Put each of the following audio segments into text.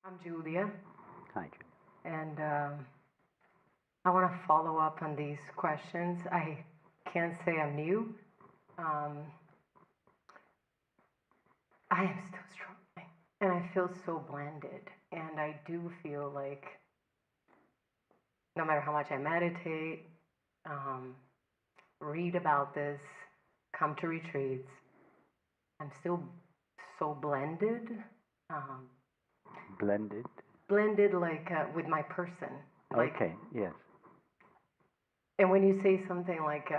I'm Julia, Hi, Julia. and I want to follow up on these questions. I can't say I'm new. I am still struggling, and I feel so blended. And I do feel like no matter how much I meditate, read about this, come to retreats, I'm still so blended. Blended? Blended like with my person. Like, Okay, yes. and when you say something like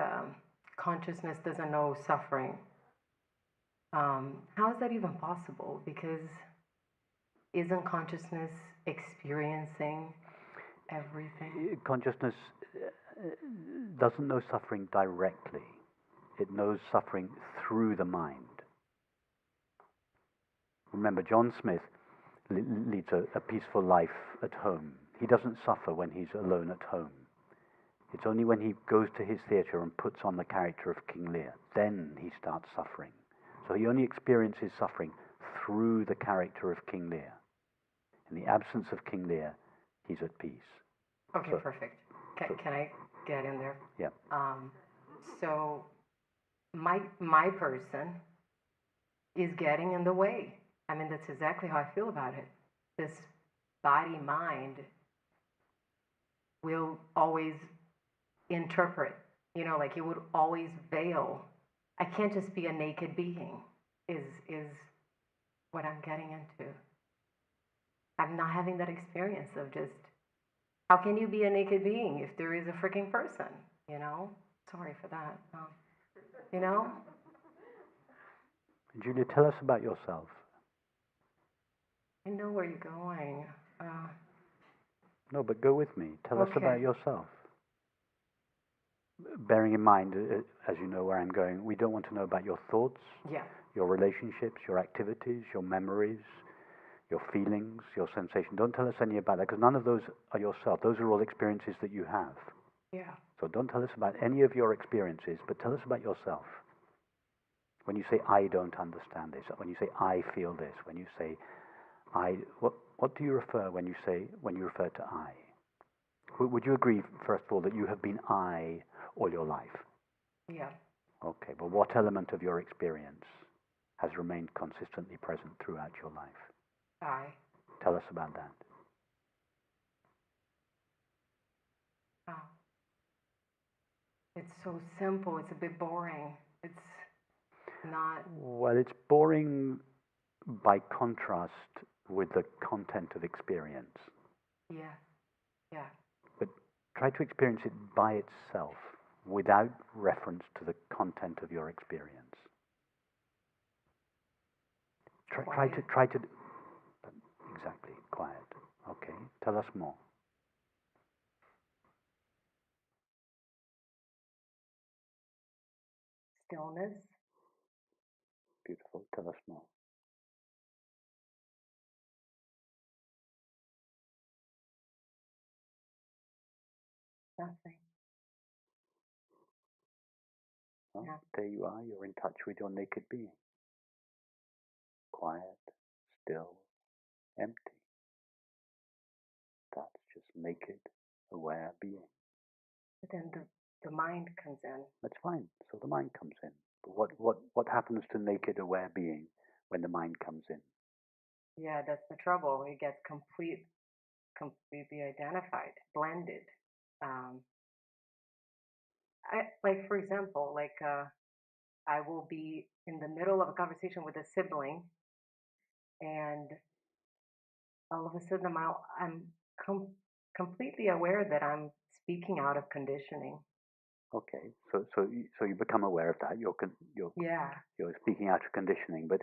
consciousness doesn't know suffering, how is that even possible? Because isn't consciousness experiencing everything? Consciousness doesn't know suffering directly. It knows suffering through the mind. Remember, John Smith leads a peaceful life at home. He doesn't suffer when he's alone at home. It's only when he goes to his theatre and puts on the character of King Lear, then he starts suffering. So he only experiences suffering through the character of King Lear. In the absence of King Lear, he's at peace. Okay, so, perfect. Can I get in there? Yeah. So my person is getting in the way. I mean, that's exactly how I feel about it. This body-mind will always interpret, like it would always veil. I can't just be a naked being, is what I'm getting into. I'm not having that experience of just, how can you be a naked being if there is a freaking person, Sorry for that. Julia, tell us about yourself. I know where you're going. No, but go with me. Tell us Okay. about yourself. Bearing in mind, as you know where I'm going, we don't want to know about your thoughts, Yeah. your relationships, your activities, your memories, your feelings, your sensation. Don't tell us any about that, because none of those are yourself. Those are all experiences that you have. Yeah. So don't tell us about any of your experiences, but tell us about yourself. When you say, I don't understand this, when you say, I feel this, when you say, what do you refer when you refer to I? Would you agree, first of all, that you have been I all your life? Yeah. Okay, but what element of your experience has remained consistently present throughout your life? I. Tell us about that. Oh. It's so simple. It's a bit boring. It's not. Well, it's boring by contrast with the content of experience. Yeah. Yeah. But try to experience it by itself without reference to the content of your experience. Try to exactly, quiet. Okay, tell us more. Stillness. Beautiful, tell us more. Nothing. Well, yeah. There you are, you're in touch with your naked being. Quiet, still, empty. That's just naked, aware being. But then the mind comes in. That's fine. So the mind comes in. But what happens to naked, aware being when the mind comes in? Yeah, that's the trouble. It gets completely identified, blended. For example, I will be in the middle of a conversation with a sibling, and all of a sudden I'm completely aware that I'm speaking out of conditioning. Okay, so you become aware of that. You're speaking out of conditioning, but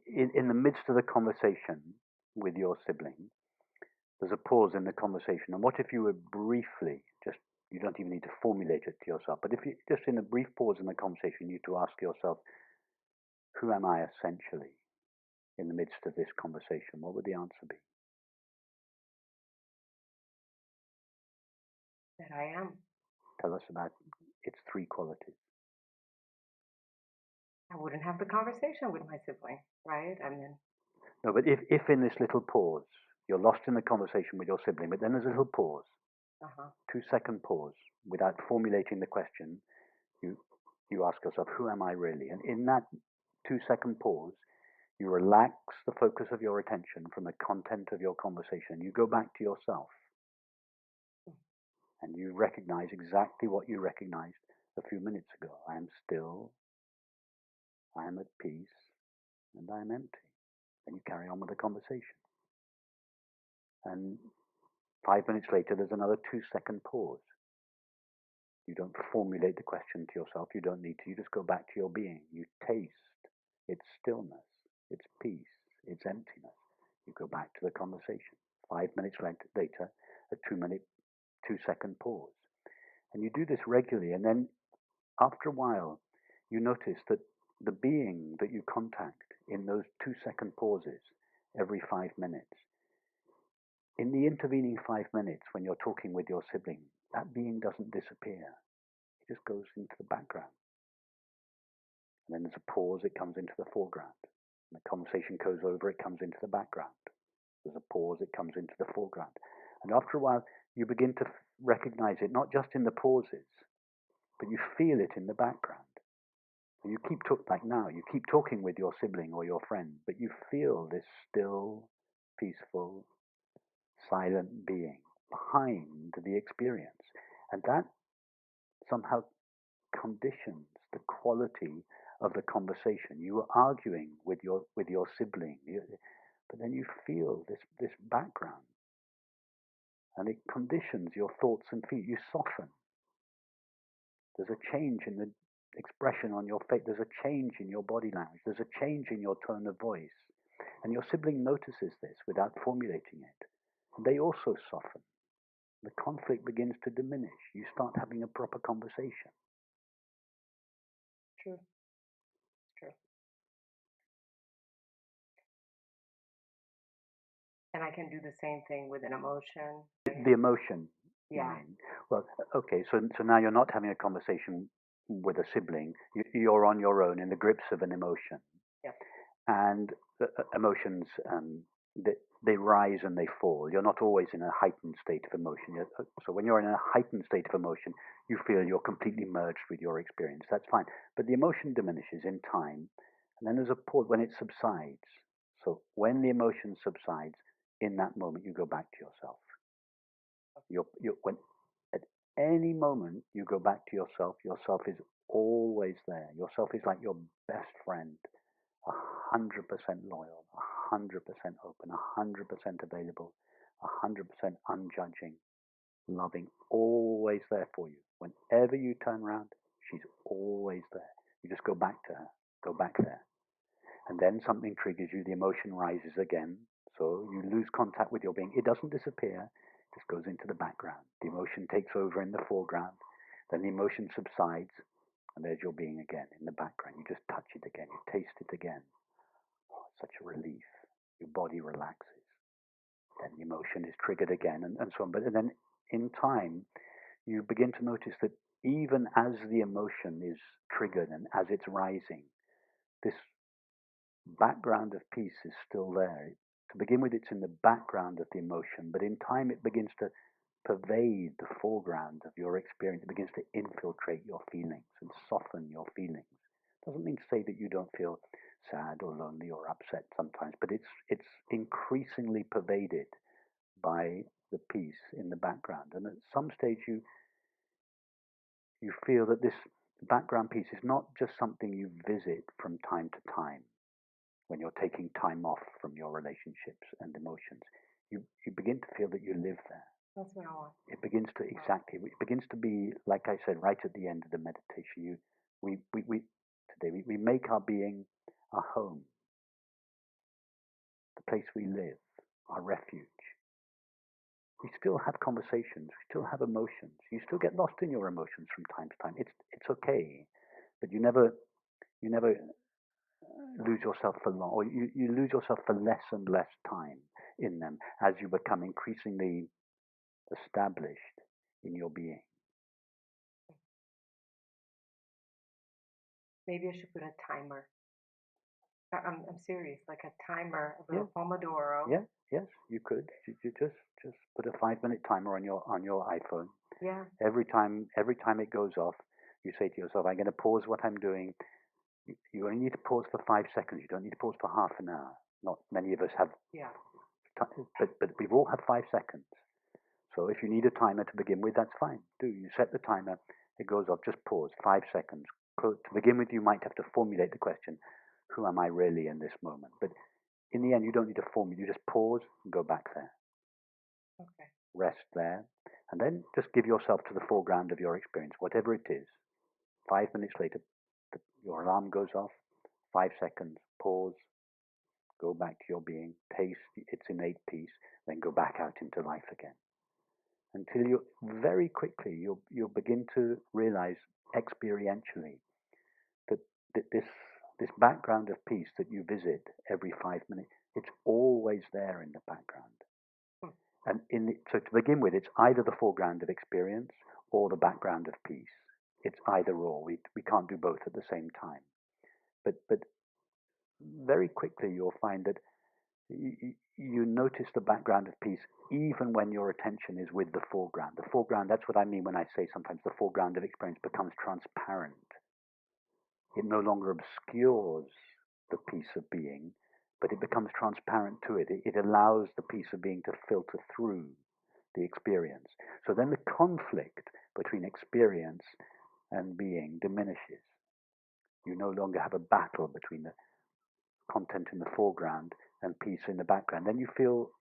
in the midst of the conversation with your sibling, there's a pause in the conversation. And what if you were briefly, just, you don't even need to formulate it to yourself, but if you just in a brief pause in the conversation, you to ask yourself, who am I essentially in the midst of this conversation? What would the answer be? That I am. Tell us about its three qualities. I wouldn't have the conversation with my sibling, right? I mean. No, but if in this little pause You're lost in the conversation with your sibling, but then there's a little pause, 2-second pause, without formulating the question. You ask yourself, who am I really? And in that 2-second pause, you relax the focus of your attention from the content of your conversation. You go back to yourself. And you recognize exactly what you recognized a few minutes ago. I am still, I am at peace, and I am empty. And you carry on with the conversation. And 5 minutes later, there's another 2-second pause. You don't formulate the question to yourself. You don't need to. You just go back to your being. You taste its stillness, its peace, its emptiness. You go back to the conversation. 5 minutes later, a 2-second pause. And you do this regularly. And then after a while, you notice that the being that you contact in those 2-second pauses every 5 minutes, in the intervening 5 minutes when you're talking with your sibling, that being doesn't disappear. It just goes into the background. And then there's a pause, it comes into the foreground. And the conversation goes over, it comes into the background. There's a pause, it comes into the foreground. And after a while, you begin to recognize it, not just in the pauses, but you feel it in the background. And you keep you keep talking with your sibling or your friend, but you feel this still, peaceful, silent being behind the experience. And that somehow conditions the quality of the conversation. You are arguing with your sibling, but then you feel this background, and it conditions your thoughts and feelings. You soften. There's a change in the expression on your face. There's a change in your body language. There's a change in your tone of voice, and your sibling notices this without formulating it. And they also soften. The conflict begins to diminish. You start having a proper conversation. True. True. And I can do the same thing with an emotion. The emotion. Yeah. Well, okay, so now you're not having a conversation with a sibling. You're on your own in the grips of an emotion. Yep. And emotions, they rise and they fall. You're not always in a heightened state of emotion. So when you're in a heightened state of emotion, you feel you're completely merged with your experience. That's fine. But the emotion diminishes in time, and then there's a pause when it subsides. So when the emotion subsides, in that moment, you go back to yourself. When at any moment you go back to yourself is always there. Yourself is like your best friend, 100% loyal, 100% open, 100% available, 100% unjudging, loving, always there for you. Whenever you turn around, she's always there. You just go back to her, go back there. And then something triggers you, the emotion rises again, so you lose contact with your being. It doesn't disappear, it just goes into the background. The emotion takes over in the foreground, then the emotion subsides, and there's your being again in the background. You just touch it again, you taste it again. Oh, such a relief. Your body relaxes. Then the emotion is triggered again, and so on. But then in time, you begin to notice that even as the emotion is triggered and as it's rising, this background of peace is still there. To begin with, it's in the background of the emotion, but in time it begins to pervade the foreground of your experience. It begins to infiltrate your feelings and soften your feelings. Doesn't mean to say that you don't feel sad or lonely or upset sometimes, but it's increasingly pervaded by the peace in the background. And at some stage you feel that this background peace is not just something you visit from time to time when you're taking time off from your relationships and emotions. You begin to feel that you live there. That's what I want. It begins to be, like I said, right at the end of the meditation. We make our being our home, the place we live, our refuge. We still have conversations, we still have emotions. You still get lost in your emotions from time to time. It's okay, but you never lose yourself for long, or you lose yourself for less and less time in them as you become increasingly established in your being. Maybe I should put a timer. I'm serious, like a timer, a little Pomodoro. Yeah, yes, you could. You just put a 5-minute timer on your iPhone. Yeah. Every time it goes off, you say to yourself, I'm going to pause what I'm doing. You only need to pause for 5 seconds. You don't need to pause for half an hour. Not many of us have. Yeah. But we've all had 5 seconds. So if you need a timer to begin with, that's fine. You set the timer. It goes off. Just pause 5 seconds. To begin with, you might have to formulate the question, who am I really in this moment? But in the end, you don't need to formulate. You just pause and go back there. Okay. Rest there. And then just give yourself to the foreground of your experience, whatever it is. 5 minutes later, your alarm goes off. 5 seconds. Pause. Go back to your being. Taste its innate peace. Then go back out into life again. Until you very quickly you'll begin to realize experientially that this background of peace that you visit every 5 minutes, it's always there in the background. And so to begin with, it's either the foreground of experience or the background of peace. It's either or. We can't do both at the same time. But very quickly you'll find that you notice the background of peace even when your attention is with the foreground. The foreground, that's what I mean when I say sometimes the foreground of experience becomes transparent. It no longer obscures the peace of being, but it becomes transparent to it. It allows the peace of being to filter through the experience. So then the conflict between experience and being diminishes. You no longer have a battle between the content in the foreground and peace in the background. Then you feel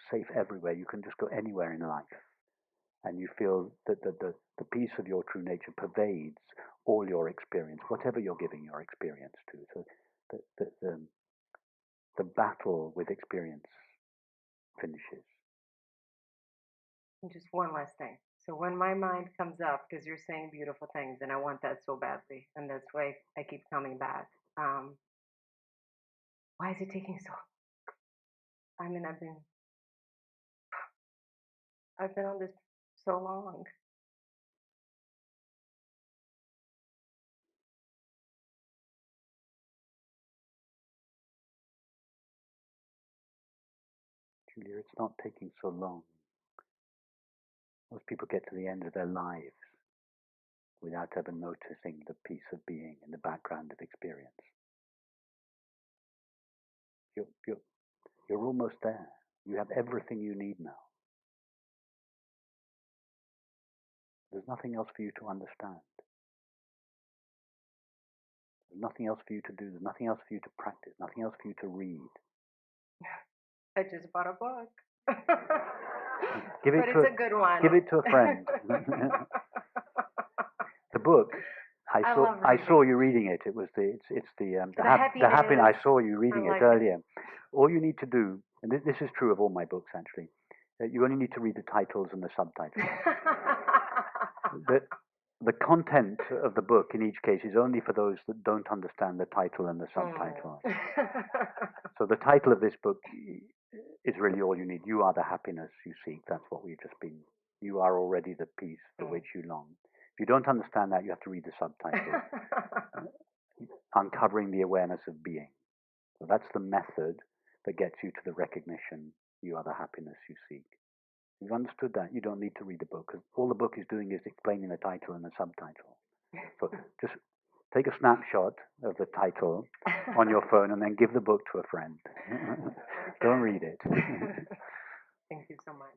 safe everywhere. You can just go anywhere in life, and you feel that the peace of your true nature pervades all your experience, whatever you're giving your experience to. So the battle with experience finishes. And just one last thing. So when my mind comes up, because you're saying beautiful things, and I want that so badly, and that's why I keep coming back. Why is it taking so? I mean, I've been on this so long. Julia, it's not taking so long. Most people get to the end of their lives without ever noticing the peace of being in the background of experience. You're almost there. You have everything you need now. There's nothing else for you to understand. There's nothing else for you to do. There's nothing else for you to practice. Nothing else for you to read. I just bought a book. Give it but to it's a good one. Give it to a friend. The book. I saw you reading it. It was the happiness. I saw you reading it earlier. All you need to do, and this is true of all my books actually, you only need to read the titles and the subtitles. The content of the book in each case is only for those that don't understand the title and the subtitle. So the title of this book is really all you need. You are the happiness you seek. That's what we've just been. You are already the peace for which you long. If you don't understand that, you have to read the subtitle. Uncovering the awareness of being. So that's the method that gets you to the recognition you are the happiness you seek. If you've understood that, you don't need to read the book, because all the book is doing is explaining the title and the subtitle. So just take a snapshot of the title on your phone and then give the book to a friend. Don't read it. Thank you so much.